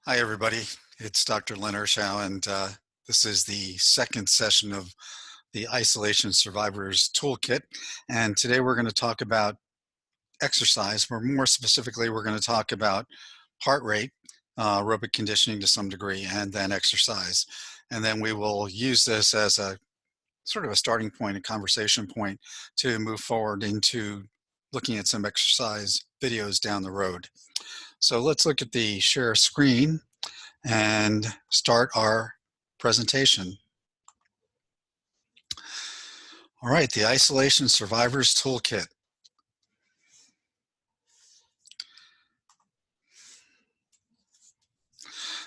Hi, everybody. It's Dr. Len Ershow, and this is the second session of the Isolation Survivors Toolkit. And today we're going to talk about exercise, or more specifically, we're going to talk about heart rate, aerobic conditioning to some degree, and then exercise. And then we will use this as a sort of a starting point, a conversation point to move forward into looking at some exercise videos down the road. So let's look at the share screen and start our presentation. All right, the Isolation Survivors Toolkit.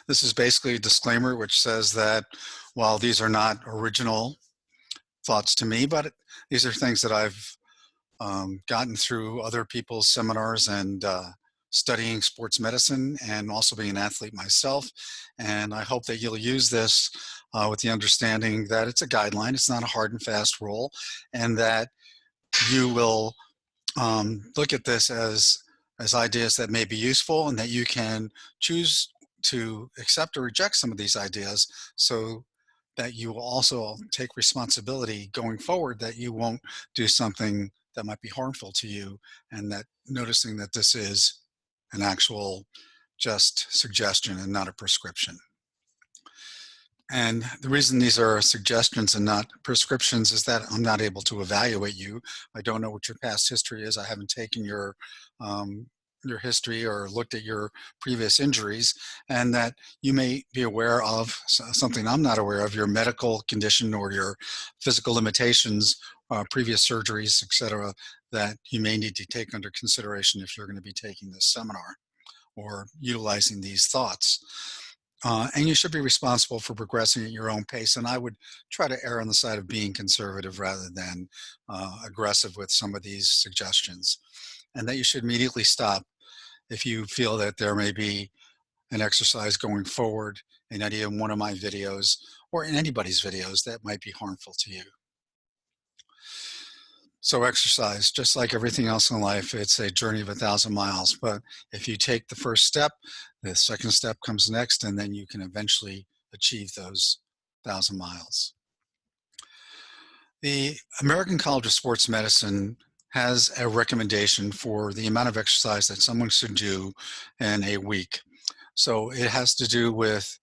This is basically a disclaimer which says that while these are not original thoughts to me, but these are things that I've gotten through other people's seminars and studying sports medicine and also being an athlete myself. And I hope that you'll use this with the understanding that it's a guideline, it's not a hard and fast rule, and that you will look at this as ideas that may be useful and that you can choose to accept or reject some of these ideas so that you will also take responsibility going forward that you won't do something that might be harmful to you, and that noticing that this is an actual just suggestion and not a prescription. And the reason these are suggestions and not prescriptions is that I'm not able to evaluate you. I don't know what your past history is. I haven't taken your history or looked at your previous injuries, and that you may be aware of something I'm not aware of, your medical condition or your physical limitations, previous surgeries, etc., that you may need to take under consideration if you're going to be taking this seminar or utilizing these thoughts. And you should be responsible for progressing at your own pace. And I would try to err on the side of being conservative rather than aggressive with some of these suggestions. And that you should immediately stop if you feel that there may be an exercise going forward in any one of my videos or in anybody's videos that might be harmful to you. So exercise, just like everything else in life, it's a journey of 1,000 miles. But if you take the first step, the second step comes next, and then you can eventually achieve those 1,000 miles. The American College of Sports Medicine has a recommendation for the amount of exercise that someone should do in a week. So it has to do with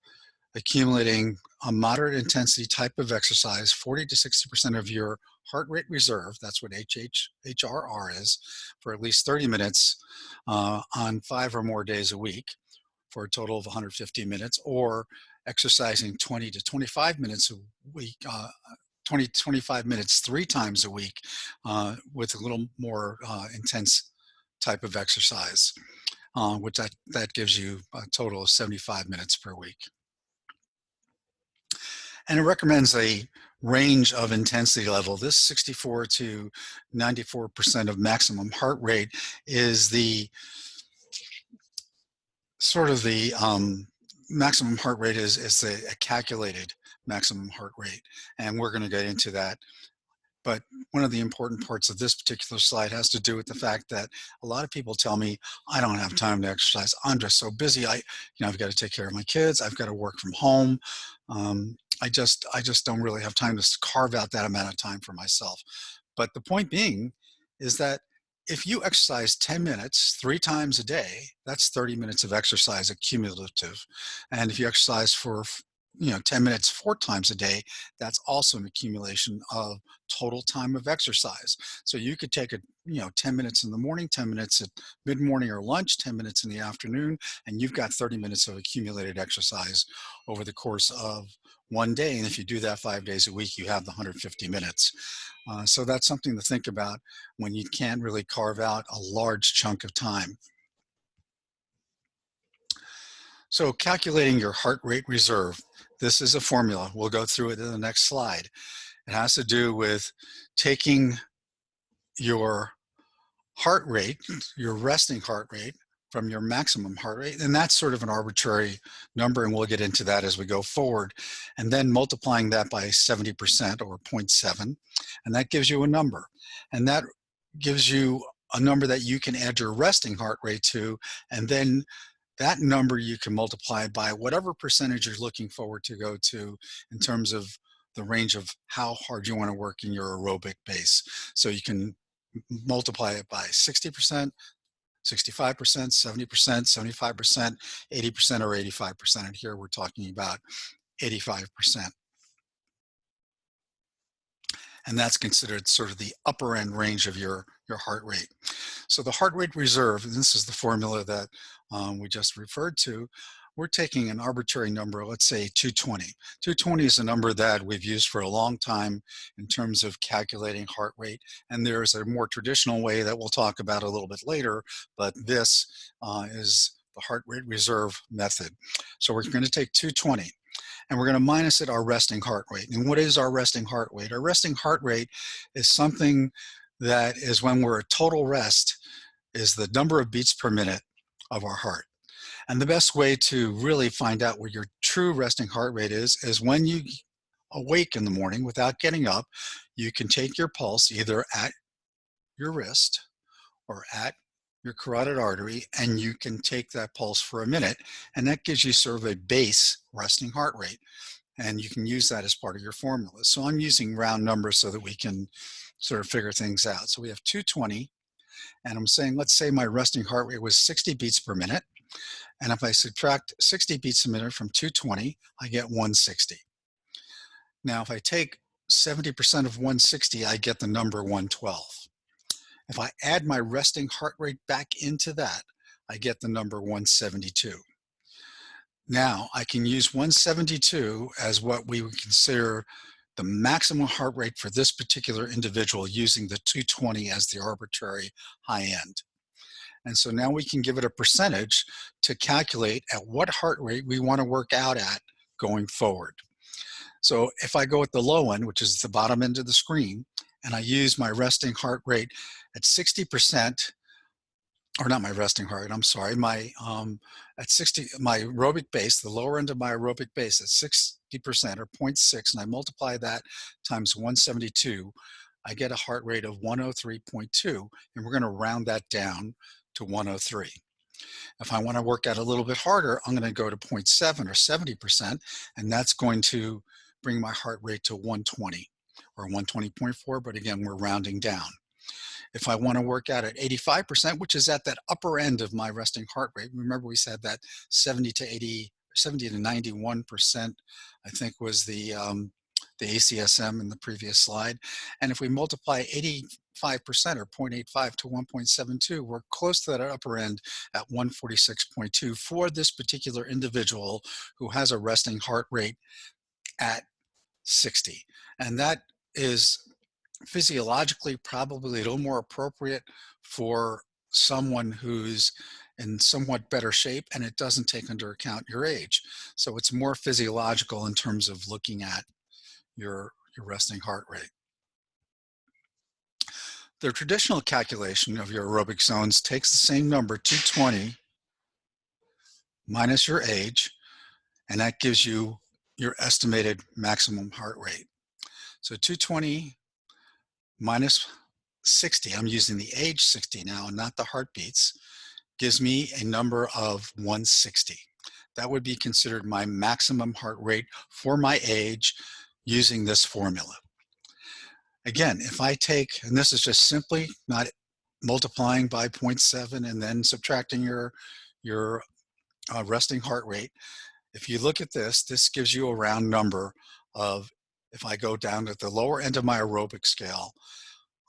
accumulating a moderate intensity type of exercise, 40 to 60% of your heart rate reserve, that's what HRR is, for at least 30 minutes on 5 or more days a week for a total of 150 minutes, or exercising 20 to 25 minutes a week, 20 to 25 minutes 3 times a week with a little more intense type of exercise, which that gives you a total of 75 minutes per week. And it recommends a range of intensity level. This 64 to 94% of maximum heart rate is the sort of the maximum heart rate is a calculated maximum heart rate. And we're going to get into that. But one of the important parts of this particular slide has to do with the fact that a lot of people tell me, I don't have time to exercise. I'm just so busy. I've got to take care of my kids. I've got to work from home. I just don't really have time to carve out that amount of time for myself. But the point being is that if you exercise 10 minutes 3 times a day, that's 30 minutes of exercise accumulative. And if you exercise for 10 minutes 4 times a day, that's also an accumulation of total time of exercise. So you could take 10 minutes in the morning, 10 minutes at mid-morning or lunch, 10 minutes in the afternoon, and you've got 30 minutes of accumulated exercise over the course of one day. And if you do that 5 days a week, you have the 150 minutes. So that's something to think about when you can't really carve out a large chunk of time. So calculating your heart rate reserve, this is a formula. We'll go through it in the next slide. It has to do with taking your heart rate, your resting heart rate, from your maximum heart rate, and that's sort of an arbitrary number, and we'll get into that as we go forward, and then multiplying that by 70% or 0.7, and that gives you a number. And that gives you a number that you can add your resting heart rate to, and then That number you can multiply by whatever percentage you're looking forward to go to in terms of the range of how hard you want to work in your aerobic base. So you can multiply it by 60%, 65%, 70%, 75%, 80%, or 85%. And here we're talking about 85%. And that's considered sort of the upper end range of your heart rate. So the heart rate reserve, and this is the formula that we just referred to, we're taking an arbitrary number, let's say 220. 220 is a number that we've used for a long time in terms of calculating heart rate, and there's a more traditional way that we'll talk about a little bit later, but this is the heart rate reserve method. So we're going to take 220 and we're going to minus it our resting heart rate. And what is our resting heart rate? Our resting heart rate is something that is when we're at total rest, is the number of beats per minute of our heart. And the best way to really find out what your true resting heart rate is when you awake in the morning without getting up, you can take your pulse either at your wrist or at your carotid artery, and you can take that pulse for a minute, and that gives you sort of a base resting heart rate. And you can use that as part of your formula. So I'm using round numbers so that we can sort of figure things out. So we have 220, and I'm saying, let's say my resting heart rate was 60 beats per minute. And if I subtract 60 beats a minute from 220, I get 160. Now, if I take 70% of 160, I get the number 112. If I add my resting heart rate back into that, I get the number 172. Now, I can use 172 as what we would consider the maximum heart rate for this particular individual using the 220 as the arbitrary high end. And so now we can give it a percentage to calculate at what heart rate we want to work out at going forward. So if I go at the low end, which is the bottom end of the screen, and I use my resting heart rate at 60%, or not my resting heart rate, I'm sorry, my at 60, my aerobic base, the lower end of my aerobic base at 60% or 0.6, and I multiply that times 172, I get a heart rate of 103.2, and we're going to round that down to 103. If I want to work out a little bit harder, I'm going to go to 0.7 or 70%, and that's going to bring my heart rate to 120 or 120.4, but again, we're rounding down. If I want to work out at 85%, which is at that upper end of my resting heart rate, remember we said that 70 to 91%, I think was the ACSM in the previous slide. And if we multiply 85% or 0.85 to 1.72, we're close to that upper end at 146.2 for this particular individual who has a resting heart rate at 60. And that is physiologically probably a little more appropriate for someone who's in somewhat better shape, and it doesn't take into account your age. So it's more physiological in terms of looking at your resting heart rate. The traditional calculation of your aerobic zones takes the same number, 220, minus your age, and that gives you your estimated maximum heart rate. So 220 minus 60, I'm using the age 60 now and not the heartbeats, gives me a number of 160. That would be considered my maximum heart rate for my age using this formula. Again, if I take, and this is just simply not multiplying by 0.7 and then subtracting your resting heart rate. If you look at this, this gives you a round number of, if I go down to the lower end of my aerobic scale,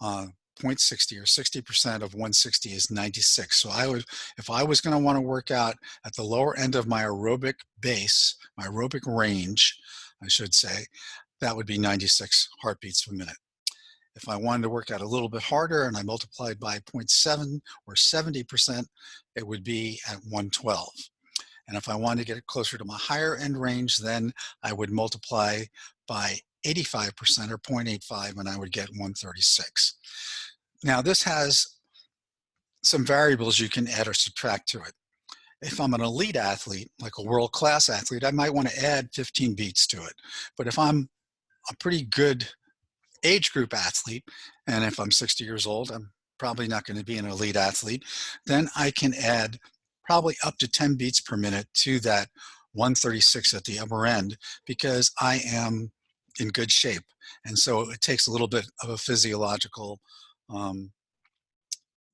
0.60 or 60% of 160 is 96. So I would, if I was going to want to work out at the lower end of my aerobic base, my aerobic range, I should say, that would be 96 heartbeats per minute. If I wanted to work out a little bit harder and I multiplied by 0.7 or 70%, it would be at 112. And if I wanted to get it closer to my higher end range, then I would multiply by 85% or 0.85 and I would get 136. Now this has some variables you can add or subtract to it. If I'm an elite athlete, like a world-class athlete, I might want to add 15 beats to it. But if I'm a pretty good age group athlete, and if I'm 60 years old, I'm probably not going to be an elite athlete, then I can add probably up to 10 beats per minute to that 136 at the upper end, because I am in good shape. And so it takes a little bit of a physiological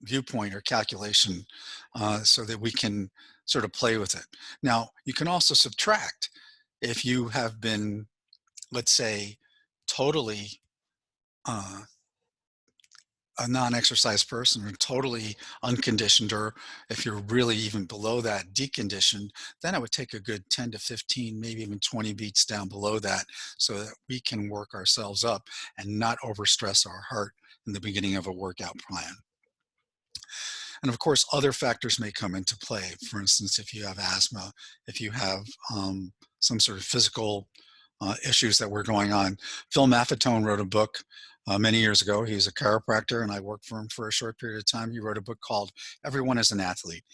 viewpoint or calculation so that we can sort of play with it. Now, you can also subtract if you have been, let's say, totally uh, a non-exercise person or totally unconditioned, or if you're really even below that, deconditioned, then I would take a good 10 to 15, maybe even 20 beats down below that so that we can work ourselves up and not overstress our heart in the beginning of a workout plan. And of course, other factors may come into play. For instance, if you have asthma, if you have some sort of physical issues that were going on. Phil Maffetone wrote a book many years ago. He was a chiropractor, and I worked for him for a short period of time. He wrote a book called Everyone is an Athlete,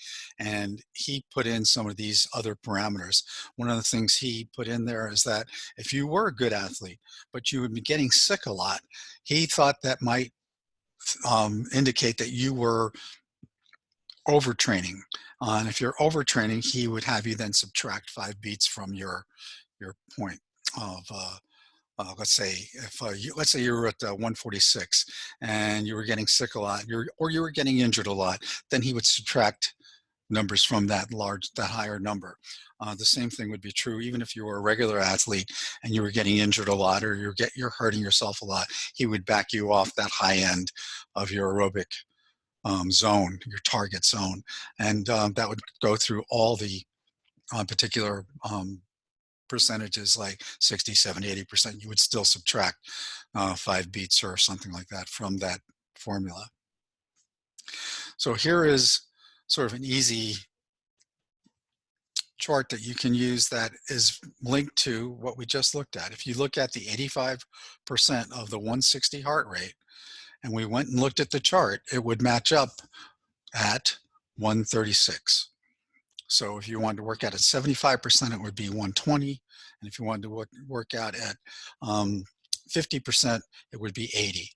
and he put in some of these other parameters. One of the things he put in there is that if you were a good athlete, but you would be getting sick a lot, he thought that might indicate that you were overtraining. And if you're overtraining, he would have you then subtract 5 beats from your point of let's say if let's say you were at 146 and you were getting sick a lot, or you were getting injured a lot, then he would subtract numbers from that higher number. The same thing would be true even if you were a regular athlete and you were getting injured a lot, or you're hurting yourself a lot. He would back you off that high end of your aerobic zone, your target zone, and that would go through all the particular percentages like 60, 70, 80%. You would still subtract 5 beats or something like that from that formula. So here is sort of an easy chart that you can use that is linked to what we just looked at. If you look at the 85% of the 160 heart rate, and we went and looked at the chart, it would match up at 136. So if you wanted to work out at 75%, it would be 120. And if you wanted to work out at 50%, it would be 80.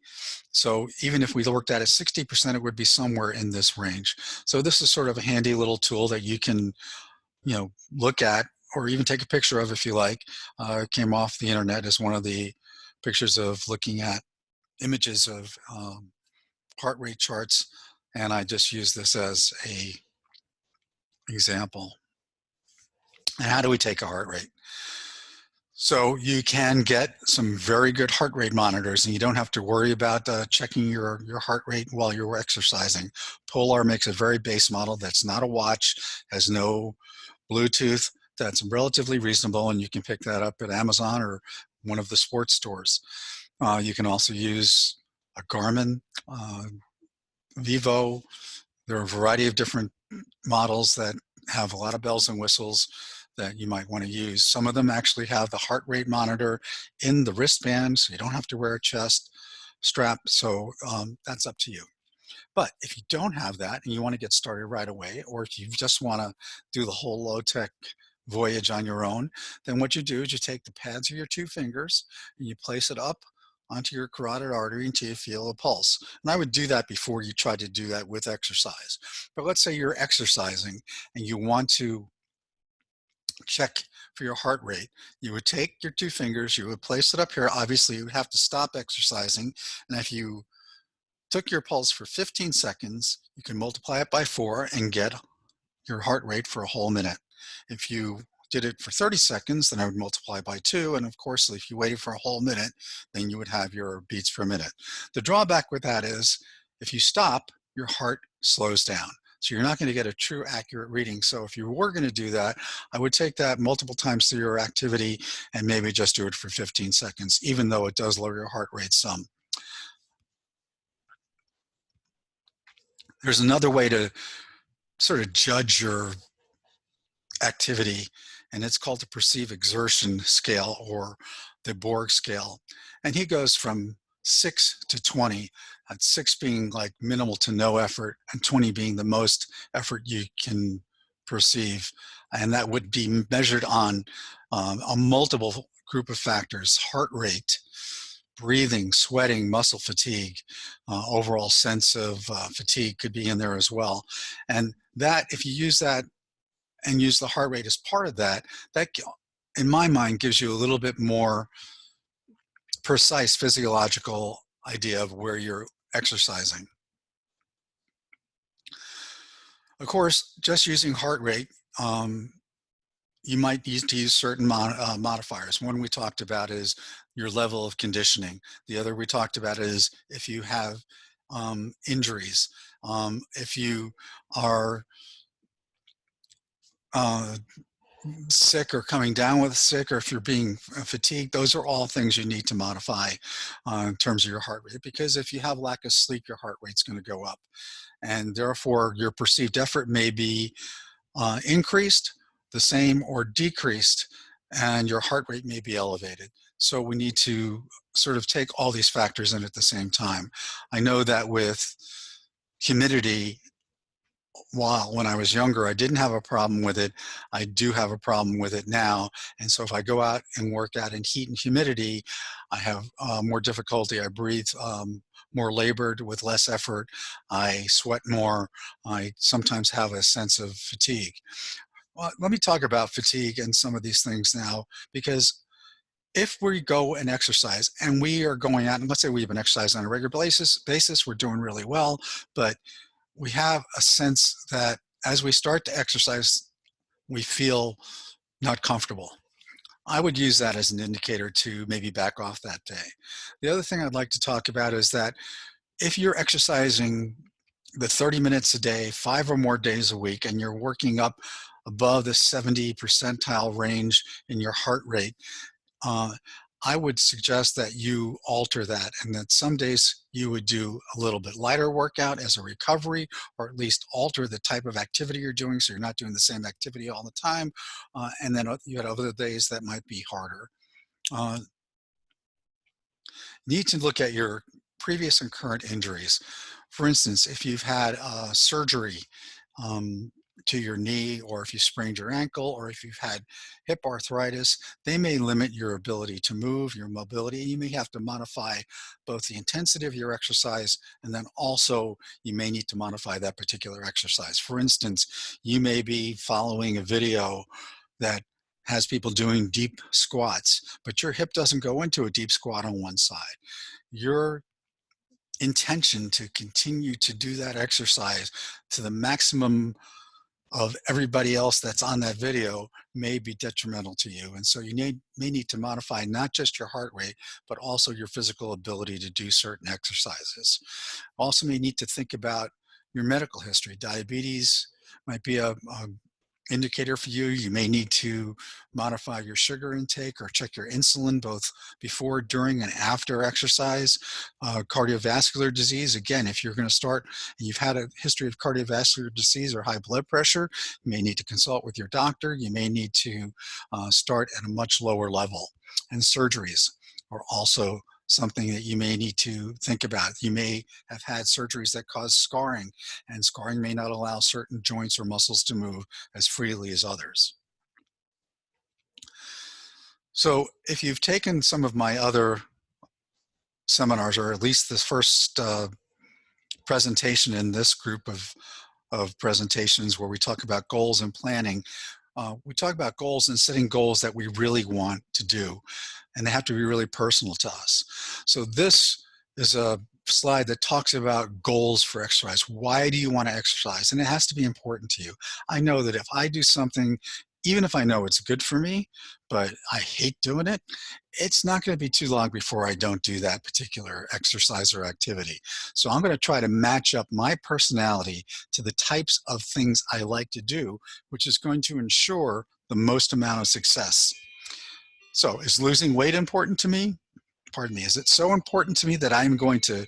So even if we worked out at 60%, it would be somewhere in this range. So this is sort of a handy little tool that you can, look at or even take a picture of if you like. It came off the internet as one of the pictures of looking at images of heart rate charts. And I just use this as a example. And how do we take a heart rate? So you can get some very good heart rate monitors, and you don't have to worry about checking your heart rate while you're exercising. Polar makes a very base model that's not a watch, has no Bluetooth, that's relatively reasonable, and you can pick that up at Amazon or one of the sports stores. You can also use a Garmin, Vivo. There are a variety of different models that have a lot of bells and whistles that you might want to use. Some of them actually have the heart rate monitor in the wristband, so you don't have to wear a chest strap. So that's up to you. But if you don't have that and you want to get started right away, or if you just want to do the whole low-tech voyage on your own, then what you do is you take the pads of your 2 fingers and you place it up onto your carotid artery until you feel a pulse. And I would do that before you try to do that with exercise. But let's say you're exercising and you want to check for your heart rate. You would take your 2 fingers, you would place it up here. Obviously, you would have to stop exercising. And if you took your pulse for 15 seconds, you can multiply it by 4 and get your heart rate for a whole minute. If you did it for 30 seconds, then I would multiply by 2. And of course, if you waited for a whole minute, then you would have your beats per minute. The drawback with that is if you stop, your heart slows down. So you're not going to get a true accurate reading. So if you were going to do that, I would take that multiple times through your activity and maybe just do it for 15 seconds, even though it does lower your heart rate some. There's another way to sort of judge your activity, and it's called the perceived exertion scale, or the Borg scale. And he goes from 6 to 20, at 6 being like minimal to no effort, and 20 being the most effort you can perceive. And that would be measured on a multiple group of factors: heart rate, breathing, sweating, muscle fatigue, overall sense of fatigue could be in there as well. And that, if you use that and use the heart rate as part of that, that in my mind gives you a little bit more precise physiological idea of where you're exercising. Of course, just using heart rate, you might need to use certain modifiers. One we talked about is your level of conditioning. The other we talked about is if you have injuries, if you are sick or coming down with sick, or if you're being fatigued. Those are all things you need to modify in terms of your heart rate, because if you have lack of sleep, your heart rate's going to go up, and therefore your perceived effort may be increased, the same, or decreased, and your heart rate may be elevated. So we need to sort of take all these factors in at the same time. I know that with humidity, while when I was younger, I didn't have a problem with it. I do have a problem with it now. And so if I go out and work out in heat and humidity, I have more difficulty. I breathe more labored with less effort. I sweat more. I sometimes have a sense of fatigue. Well, let me talk about fatigue and some of these things now, because if we go and exercise and we are going out, and let's say we've been exercising on a regular basis, we're doing really well, but we have a sense that as we start to exercise, we feel not comfortable. I would use that as an indicator to maybe back off that day. The other thing I'd like to talk about is that if you're exercising the 30 minutes a day, 5 or more days a week, and you're working up above the 70 percentile range in your heart rate, uh, I would suggest that you alter that, and that some days you would do a little bit lighter workout as a recovery, or at least alter the type of activity you're doing so you're not doing the same activity all the time. And then you had other days that might be harder. Uh, Need to look at your previous and current injuries. For instance, if you've had surgery um, to your knee, or if you sprained your ankle, or if you've had hip arthritis, they may limit your ability to move, your mobility. You may have to modify both the intensity of your exercise, and then also you may need to modify that particular exercise. For instance, you may be following a video that has people doing deep squats, but your hip doesn't go into a deep squat on one side. Your intention to continue to do that exercise to the maximum of everybody else that's on that video may be detrimental to you. And so you may need to modify not just your heart rate, but also your physical ability to do certain exercises. Also may need to think about your medical history. Diabetes might be a indicator for you. You may need to modify your sugar intake or check your insulin both before, during, and after exercise. Cardiovascular disease, again, if you're going to start and you've had a history of cardiovascular disease or high blood pressure, you may need to consult with your doctor. You may need to start at a much lower level. And surgeries are also something that you may need to think about. You may have had surgeries that cause scarring, and scarring may not allow certain joints or muscles to move as freely as others. So if you've taken some of my other seminars, or at least this first presentation in this group of presentations where we talk about goals and planning, we talk about goals and setting goals that we really want to do, and they have to be really personal to us. So this is a slide that talks about goals for exercise. Why do you want to exercise? And it has to be important to you. I know that if I do something, even if I know it's good for me, but I hate doing it, it's not going to be too long before I don't do that particular exercise or activity. So I'm going to try to match up my personality to the types of things I like to do, which is going to ensure the most amount of success. So is losing weight important to me? Pardon me, is it so important to me that I'm going to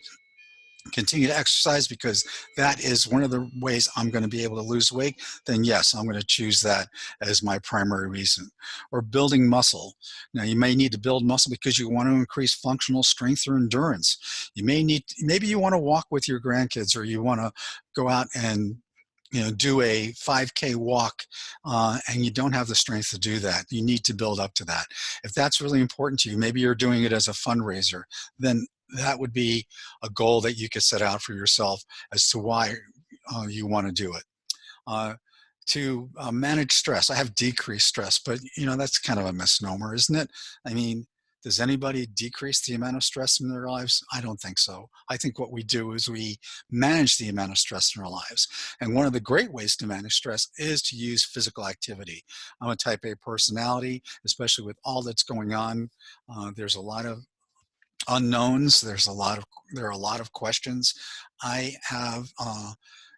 continue to exercise because that is one of the ways I'm going to be able to lose weight? Then yes, I'm going to choose that as my primary reason. Or building muscle. Now you may need to build muscle because you want to increase functional strength or endurance. You may need, maybe you want to walk with your grandkids, or you want to go out and do a 5K walk, and you don't have the strength to do that. You need to build up to that. If that's really important to you, maybe you're doing it as a fundraiser, then that would be a goal that you could set out for yourself as to why you want to do it. to manage stress. I have decreased stress, but you know, that's kind of a misnomer, isn't it? I mean, does anybody decrease the amount of stress in their lives? I don't think so. I think what we do is we manage the amount of stress in our lives. And one of the great ways to manage stress is to use physical activity. I'm a type A personality, especially with all that's going on. There's a lot of unknowns. There are a lot of questions. I have,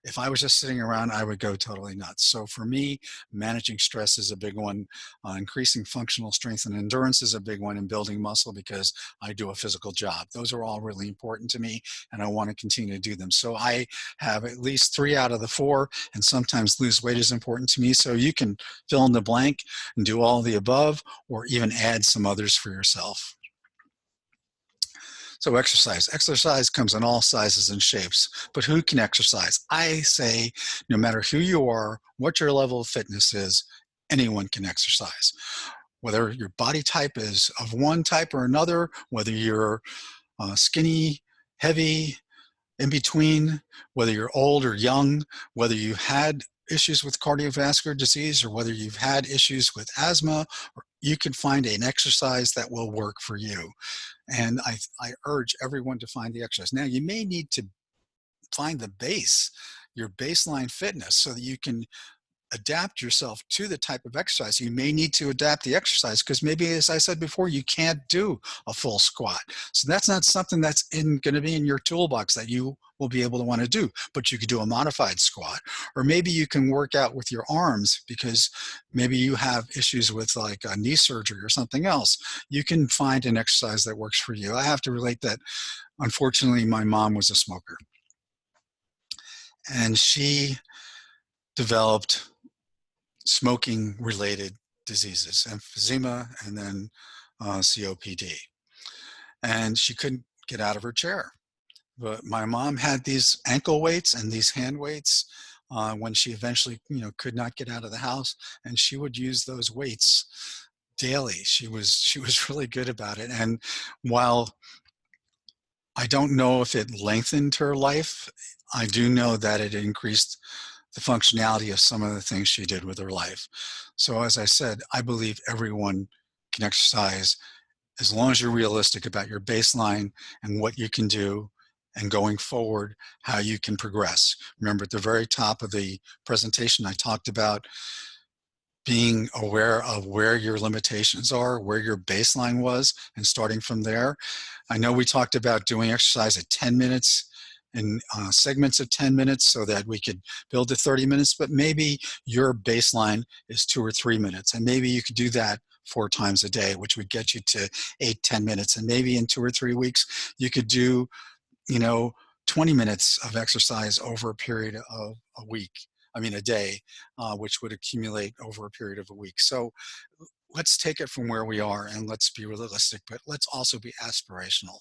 if I was just sitting around, I would go totally nuts. So for me, managing stress is a big one. Increasing functional strength and endurance is a big one, and building muscle because I do a physical job. Those are all really important to me, and I want to continue to do them. So I have at least 3 out of the 4, and sometimes lose weight is important to me. So you can fill in the blank and do all the above, or even add some others for yourself. So exercise. Exercise comes in all sizes and shapes, but who can exercise? I say no matter who you are, what your level of fitness is, anyone can exercise. Whether your body type is of one type or another, whether you're skinny, heavy, in between, whether you're old or young, whether you had issues with cardiovascular disease or whether you've had issues with asthma, you can find an exercise that will work for you. And I urge everyone to find the exercise. Now, you may need to find the base, your baseline fitness, so that you can adapt yourself to the type of exercise. You may need to adapt the exercise because maybe, as I said before, you can't do a full squat. So that's not something that's going to be in your toolbox that you will be able to want to do, but you could do a modified squat. Or maybe you can work out with your arms because maybe you have issues with like a knee surgery or something else. You can find an exercise that works for you. I have to relate that, unfortunately, my mom was a smoker, and she developed smoking related diseases, emphysema and then COPD. And she couldn't get out of her chair. But my mom had these ankle weights and these hand weights when she eventually, could not get out of the house, and she would use those weights daily. She was really good about it. And while I don't know if it lengthened her life, I do know that it increased the functionality of some of the things she did with her life. So as I said, I believe everyone can exercise as long as you're realistic about your baseline and what you can do, and going forward, how you can progress. Remember, at the very top of the presentation, I talked about being aware of where your limitations are, where your baseline was, and starting from there. I know we talked about doing exercise at 10 minutes in segments of 10 minutes so that we could build to 30 minutes, but maybe your baseline is 2 or 3 minutes, and maybe you could do that 4 times a day, which would get you to 8-10 minutes. And maybe in 2 or 3 weeks, you could do, 20 minutes of exercise over a period of a week. A day, which would accumulate over a period of a week. So let's take it from where we are and let's be realistic, but let's also be aspirational.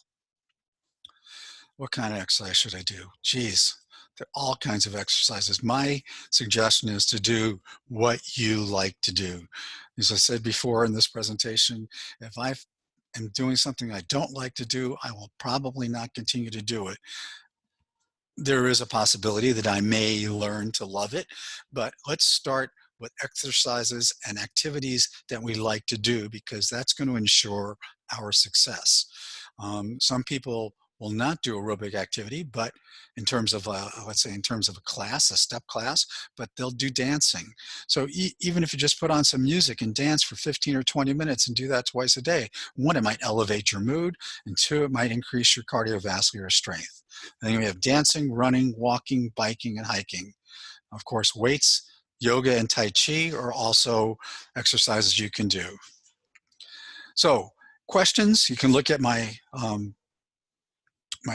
What kind of exercise should I do? Geez, there are all kinds of exercises. My suggestion is to do what you like to do. As I said before in this presentation, if I am doing something I don't like to do, I will probably not continue to do it. There is a possibility that I may learn to love it, but let's start with exercises and activities that we like to do, because that's going to ensure our success. Some people will not do aerobic activity, but in terms of, let's say in terms of a class, a step class, but they'll do dancing. So even if you just put on some music and dance for 15 or 20 minutes and do that twice a day, 1, it might elevate your mood, and 2, it might increase your cardiovascular strength. And then we have dancing, running, walking, biking, and hiking. Of course, weights, yoga, and Tai Chi are also exercises you can do. So questions, you can look at my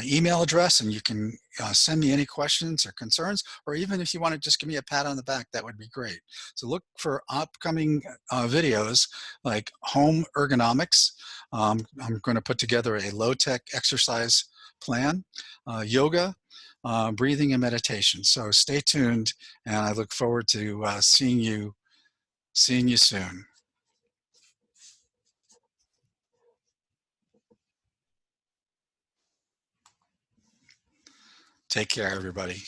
email address, and you can send me any questions or concerns, or even if you want to just give me a pat on the back, that would be great. So look for upcoming videos like home ergonomics. I'm going to put together a low-tech exercise plan, yoga, breathing, and meditation. So stay tuned, and I look forward to seeing you soon. Take care, everybody.